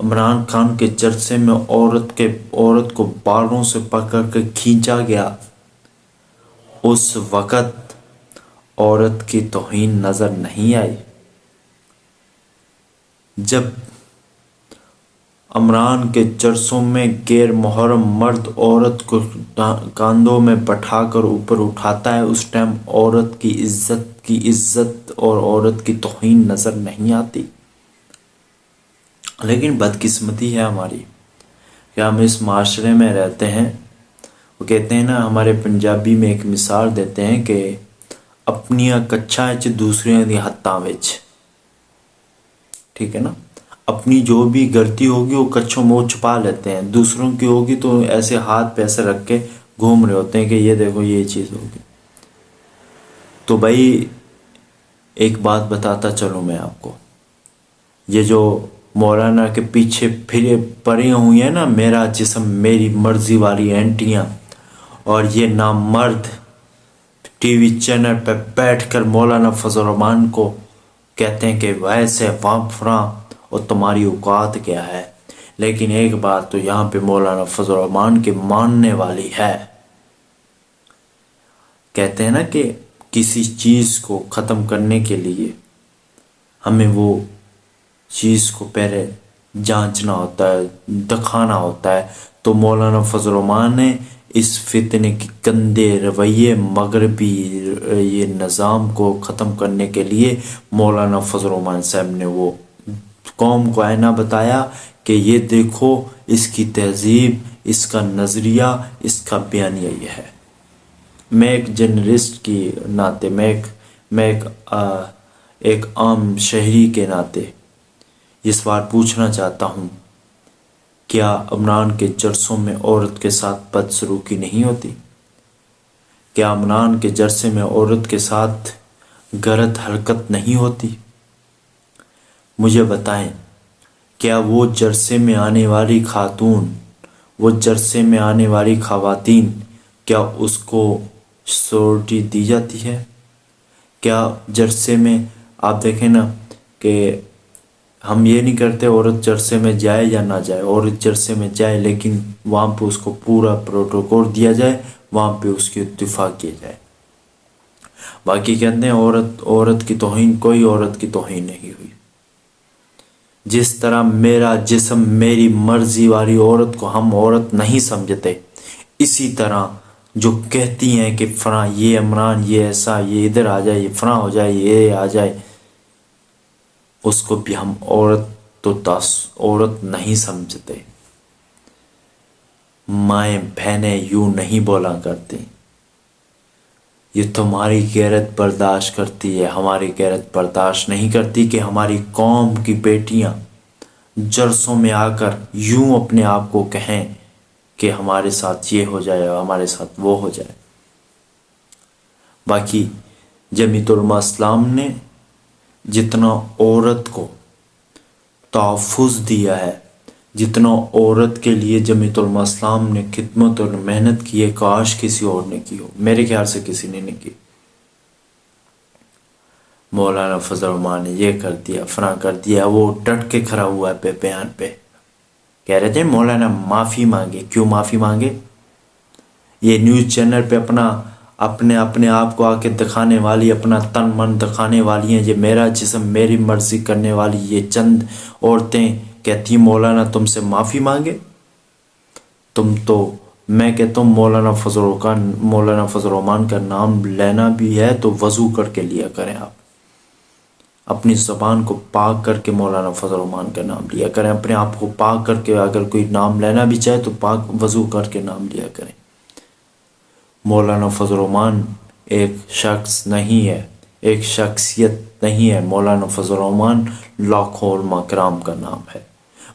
عمران خان کے جلسے میں عورت کو بالوں سے پکڑ کر کھینچا گیا، اس وقت عورت کی توہین نظر نہیں آئی؟ جب عمران کے جلسوں میں غیر محرم مرد عورت کو کاندھوں میں بٹھا کر اوپر اٹھاتا ہے، اس ٹائم عورت کی عزت اور عورت کی توہین نظر نہیں آتی۔ لیکن بدقسمتی ہے ہماری کہ ہم اس معاشرے میں رہتے ہیں۔ وہ کہتے ہیں نا، ہمارے پنجابی میں ایک مثال دیتے ہیں کہ اپنیاں کچھاں وچ دوسریاں دی ہتھاں وچ، ٹھیک ہے نا، اپنی جو بھی غلطی ہوگی وہ کچھوں منہ چھپا لیتے ہیں، دوسروں کی ہوگی تو ایسے ہاتھ پہ ایسے رکھ کے گھوم رہے ہوتے ہیں کہ یہ دیکھو یہ چیز ہوگی۔ تو بھائی ایک بات بتاتا چلوں میں آپ کو، یہ جو مولانا کے پیچھے پڑی ہوئی ہیں نا میرا جسم میری مرضی والی اینٹیاں، اور یہ نامرد ٹی وی چینل پہ بیٹھ کر مولانا فضل الرحمان کو کہتے ہیں کہ ویسے وام فراں اور تمہاری اوقات کیا ہے، لیکن ایک بات تو یہاں پہ مولانا فضل الرحمان کے ماننے والی ہے۔ کہتے ہیں نا کہ کسی چیز کو ختم کرنے کے لیے ہمیں وہ چیز کو پہلے جانچنا ہوتا ہے، دکھانا ہوتا ہے، تو مولانا فضل الرحمان نے اس فتنے کے گندے رویے مغربی یہ نظام کو ختم کرنے کے لیے مولانا فضل الرحمان صاحب نے وہ قوم کو آئینہ بتایا کہ یہ دیکھو اس کی تہذیب، اس کا نظریہ، اس کا بیانیہ یہ ہے۔ میں ایک جرنلسٹ کی ناطے، میں ایک عام شہری کے ناطے یہ سوال پوچھنا چاہتا ہوں، کیا عمران کے جلسوں میں عورت کے ساتھ بدسلوکی نہیں ہوتی؟ کیا عمران کے جلسے میں عورت کے ساتھ غلط حرکت نہیں ہوتی؟ مجھے بتائیں، کیا وہ جلسے میں آنے والی خاتون، وہ جلسے میں آنے والی خواتین، کیا اس کو سیکورٹی دی جاتی ہے؟ کیا جلسے میں آپ دیکھیں نا کہ ہم یہ نہیں کرتے عورت جلسے میں جائے یا نہ جائے، عورت جلسے میں جائے لیکن وہاں پہ اس کو پورا پروٹوکول دیا جائے، وہاں پہ اس کی دفاع کیا جائے۔ باقی کہتے ہیں عورت کی توہین، کوئی عورت کی توہین نہیں ہوئی۔ جس طرح میرا جسم میری مرضی والی عورت کو ہم عورت نہیں سمجھتے، اسی طرح جو کہتی ہیں کہ فلاں یہ عمران یہ ایسا، یہ ادھر آ جائے، یہ فلاں ہو جائے، یہ آ جائے، اس کو بھی ہم عورت نہیں سمجھتے۔ مائیں بہنیں یوں نہیں بولا کرتی، یہ تمہاری غیرت برداشت کرتی ہے، ہماری غیرت برداشت نہیں کرتی کہ ہماری قوم کی بیٹیاں جلسوں میں آ کر یوں اپنے آپ کو کہیں کہ ہمارے ساتھ یہ ہو جائے، ہمارے ساتھ وہ ہو جائے۔ باقی جمیعت علماء اسلام نے جتنا عورت کو تحفظ دیا ہے، جتنا عورت کے لیے جمیعت علماء اسلام نے خدمت اور محنت کی ہے، کاش کسی اور نے کی ہو، میرے خیال سے کسی نے نہیں کی۔ مولانا فضل الرحمان نے یہ کر دیا، فلاں کر دیا، وہ ڈٹ کے کھڑا ہوا ہے بیان پہ، کہہ رہے تھے مولانا معافی مانگے۔ کیوں معافی مانگے؟ یہ نیوز چینل پہ اپنے آپ کو آ کے دکھانے والی، اپنا تن من دکھانے والی ہیں، یہ میرا جسم میری مرضی کرنے والی یہ چند عورتیں کہتی مولانا تم سے معافی مانگے۔ تم تو، میں کہتا ہوں مولانا فضل الرحمان کا نام لینا بھی ہے تو وضو کر کے لیا کریں، آپ اپنی زبان کو پاک کر کے مولانا فضل الرحمان کا نام لیا کریں، اپنے آپ کو پاک کر کے اگر کوئی نام لینا بھی چاہے تو پاک وضو کر کے نام لیا کریں۔ مولانا فضل الرحمان ایک شخص نہیں ہے، ایک شخصیت نہیں ہے، مولانا فضل الرحمان لاکھوں علماء کرام کا نام ہے۔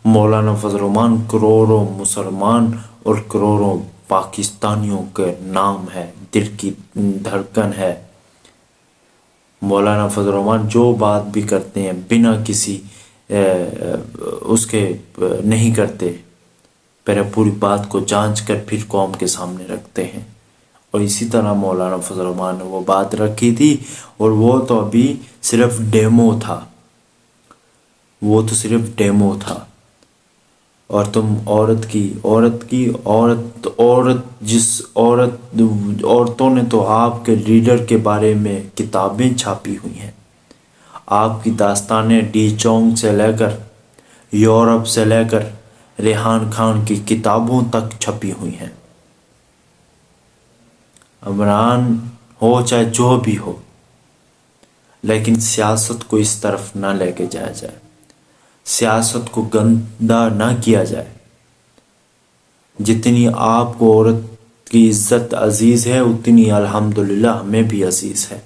مولانا فضل الرحمان کروڑوں مسلمان اور کروڑوں پاکستانیوں کے نام ہے، دل کی دھڑکن ہے۔ مولانا فضل الرحمان جو بات بھی کرتے ہیں بنا کسی اس کے نہیں کرتے، پہلے پوری بات کو جانچ کر پھر قوم کے سامنے رکھتے ہیں، اور اسی طرح مولانا فضل الرحمان نے وہ بات رکھی تھی، اور وہ تو ابھی صرف ڈیمو تھا، وہ تو صرف ڈیمو تھا۔ اور تم عورتوں نے تو آپ کے لیڈر کے بارے میں کتابیں چھاپی ہوئی ہیں. آپ کی داستانیں ڈی چونگ سے لے کر یورپ سے لے کر ریحان خان کی کتابوں تک چھپی ہوئی ہیں. عمران ہو چاہے جو بھی ہو، لیکن سیاست کو اس طرف نہ لے کے جایا جائے، سیاست کو گندا نہ کیا جائے. جتنی آپ کو عورت کی عزت عزیز ہے اتنی الحمدللہ ہمیں بھی عزیز ہے،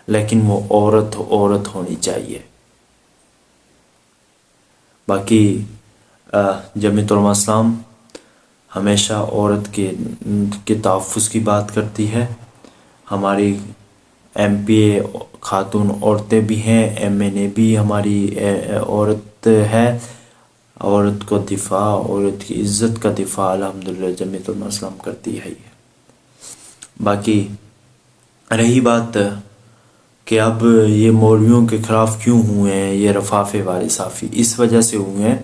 لیکن وہ عورت ہونی چاہیے. باقی جمعیت علماء اسلام ہمیشہ عورت کے تحفظ کی بات کرتی ہے. ہماری ایم پی اے خاتون عورتیں بھی ہیں، ایم این اے بھی ہماری عورت ہے. عورت کو دفاع، عورت کی عزت کا دفاع الحمدللہ جمعیت علماء اسلام کرتی ہے. باقی رہی بات کہ اب یہ مولویوں کے خلاف کیوں ہوئے ہیں یہ رفافے والے صافی، اس وجہ سے ہوئے ہیں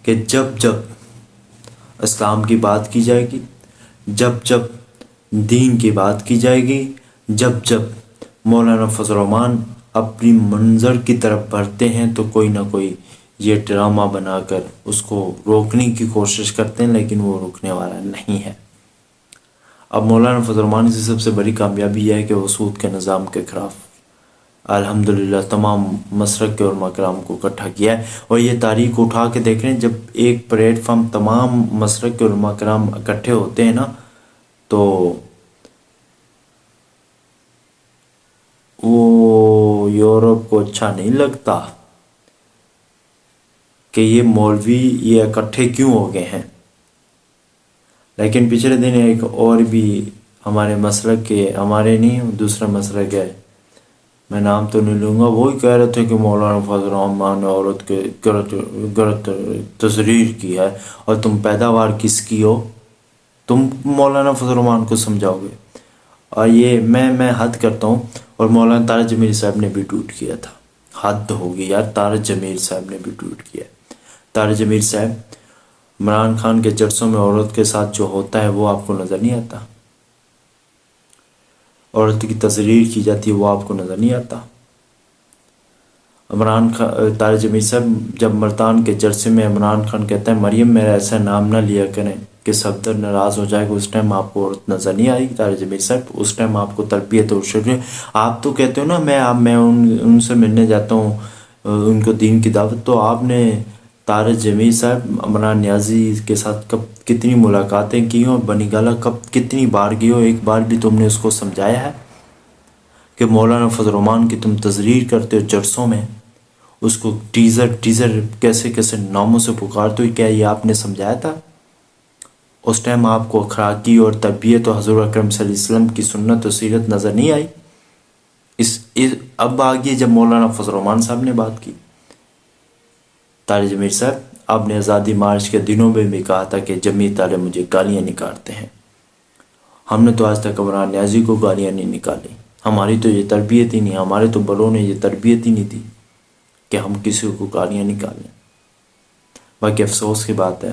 کہ جب اسلام کی بات کی جائے گی، جب دین کی بات کی جائے گی، جب مولانا فضل الرحمان اپنی منظر کی طرف بڑھتے ہیں تو کوئی نہ کوئی یہ ڈرامہ بنا کر اس کو روکنے کی کوشش کرتے ہیں، لیکن وہ رکنے والا نہیں ہے. اب مولانا فضل الرحمان کی سب سے بڑی کامیابی یہ ہے کہ وہ سود کے نظام کے خلاف الحمدللہ تمام مسلک کے علماء کرام کو اکٹھا کیا ہے. اور یہ تاریخ اٹھا کے دیکھ رہے ہیں، جب ایک پلیٹ فارم تمام مسلک کے علماء کرام اکٹھے ہوتے ہیں نا تو وہ یورپ کو اچھا نہیں لگتا کہ یہ مولوی یہ اکٹھے کیوں ہو گئے ہیں. لیکن پچھلے دن ایک اور بھی ہمارے مسلک کے، ہمارے نہیں دوسرا مسلک ہے، میں نام تو نہیں لوں گا، وہی کہہ رہے تھے کہ مولانا فضل الرحمان نے عورت کے غلط تشریح کی ہے اور تم پیداوار کس کی ہو، تم مولانا فضل الرحمان کو سمجھاؤ گے. اور یہ میں حد کرتا ہوں. اور مولانا طارق جمیل صاحب نے بھی ٹویٹ کیا تھا، حد ہوگی یار، طارق جمیل صاحب نے بھی ٹویٹ کیا. طارق جمیل صاحب، عمران خان کے جلسوں میں عورت کے ساتھ جو ہوتا ہے وہ آپ کو نظر نہیں آتا، عورت کی تشریح کی جاتی ہے وہ آپ کو نظر نہیں آتا. طارق جمیل صاحب جب ملتان کے جلسے میں عمران خان کہتے ہیں مریم میرا ایسا نام نہ لیا کریں کہ صفدر ناراض ہو جائے گا، اس ٹائم آپ کو عورت نظر نہیں آئی. طارق جمیل صاحب اس ٹائم آپ کو تربیت اور شروع، آپ تو کہتے ہو نا میں ان سے ملنے جاتا ہوں ان کو دین کی دعوت، تو آپ نے طارق جمیل صاحب عمران نیازی کے ساتھ کتنی ملاقاتیں کی ہوں، بنی گالہ کتنی بار گئی ہو، ایک بار بھی تم نے اس کو سمجھایا ہے کہ مولانا فضل الرحمان کی تم تشریح کرتے ہو جلسوں میں، اس کو ٹیزر کیسے ناموں سے پکارتے ہو، کیا یہ آپ نے سمجھایا تھا؟ اس ٹائم آپ کو اخلاقی اور تربیت و حضور اکرم صلی اللہ علیہ وسلم کی سنت و سیرت نظر نہیں آئی؟ اب آگے جب مولانا فضل الرحمان صاحب نے بات کی، طارق جمیل صاحب آپ نے آزادی مارچ کے دنوں میں بھی کہا تھا کہ جمعیت والے مجھے گالیاں نکالتے ہیں. ہم نے تو آج تک عمران نیازی کو گالیاں نہیں نکالی، ہماری تو یہ تربیت ہی نہیں، ہمارے تو بڑوں نے یہ تربیت ہی نہیں دی کہ ہم کسی کو گالیاں نکالیں. باقی افسوس کی بات ہے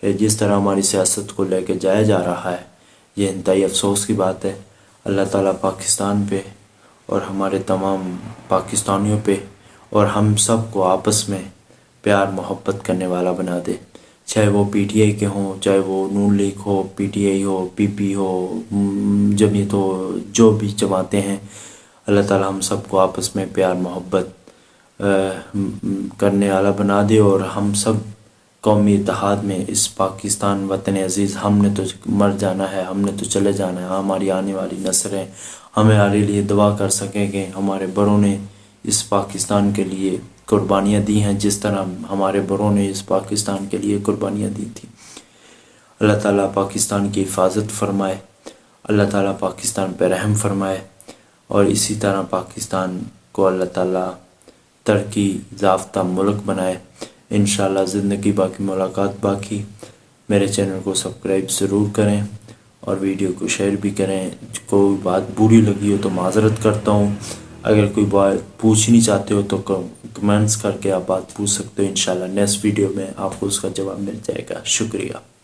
کہ جس طرح ہماری سیاست کو لے کے جایا جا رہا ہے یہ انتہائی افسوس کی بات ہے. اللہ تعالیٰ پاکستان پہ اور ہمارے تمام پاکستانیوں پہ اور ہم سب کو آپس میں پیار محبت کرنے والا بنا دے، چاہے وہ پی ٹی آئی کے ہوں، چاہے وہ نون league who, P T I ہو، پی پی ہو، جمعیت ہو، جو بھی جماعتیں ہیں، اللہ تعالیٰ ہم سب کو آپس میں پیار محبت کرنے والا بنا دے اور ہم سب قومی اتحاد میں اس پاکستان وطن عزیز، ہم نے تو مر جانا ہے، ہم نے تو چلے جانا ہے، ہماری آنے والی نسلیں ہمارے لیے دعا کر سکیں کہ ہمارے بڑوں نے اس پاکستان کے لیے قربانیاں دی ہیں جس طرح ہمارے بڑوں نے اس پاکستان کے لیے قربانیاں دی تھیں. اللہ تعالیٰ پاکستان کی حفاظت فرمائے، اللہ تعالیٰ پاکستان پہ رحم فرمائے اور اسی طرح پاکستان کو اللہ تعالیٰ ترقی یافتہ ملک بنائے. انشاءاللہ زندگی باقی ملاقات باقی. میرے چینل کو سبسکرائب ضرور کریں اور ویڈیو کو شیئر بھی کریں. کوئی بات بری لگی ہو تو معذرت کرتا ہوں. اگر کوئی بات پوچھنی چاہتے ہو تو کمنٹس کر کے آپ بات پوچھ سکتے ہو، انشاءاللہ نیکسٹ ویڈیو میں آپ کو اس کا جواب مل جائے گا۔ شکریہ۔